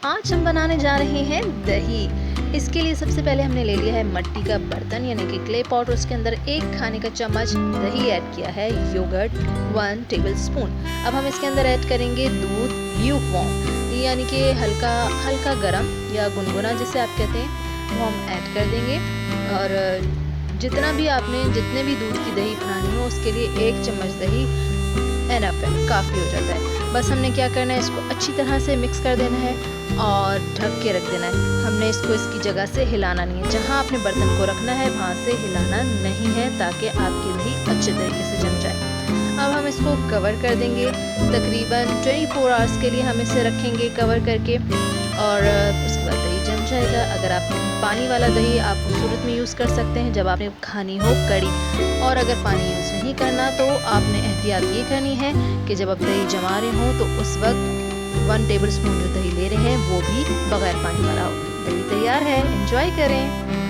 आज हम बनाने जा रहे हैं दही। इसके लिए सबसे पहले हमने ले लिया है मिट्टी का बर्तन यानी कि क्ले पॉट और उसके अंदर 1 खाने का चम्मच दही ऐड किया है, योगर्ट 1 टेबलस्पून। अब हम इसके अंदर ऐड करेंगे दूध ल्यूकवार्म यानी कि हल्का हल्का गरम या गुनगुना जिसे आप कहते हैं, वो हम ऐड कर देंगे। और जितने भी दूध की दही बनानी हो उसके लिए 1 चम्मच दही एनफ है, काफ़ी हो जाता है। बस हमने क्या करना है, इसको अच्छी तरह से मिक्स कर देना है और ढक के रख देना है। हमने इसको इसकी जगह से हिलाना नहीं है, जहाँ आपने बर्तन को रखना है वहाँ से हिलाना नहीं है, ताकि आपकी दही अच्छे तरीके से जम जाए। अब हम इसको कवर कर देंगे, तकरीबन 24 आवर्स के लिए हम इसे रखेंगे कवर करके, और उसके बाद दही जम जाएगा। अगर आप पानी वाला दही आप उस सूरत में यूज़ कर सकते हैं जब आपने खानी हो कड़ी, और अगर पानी यूज़ नहीं करना तो आपने एहतियात ये करनी है कि जब आप दही जमा रहे हो तो उस वक्त 1 टेबलस्पून जो दही ले रहे हैं वो भी बगैर पानी वाला हो। दही तैयार है, एंजॉय करें।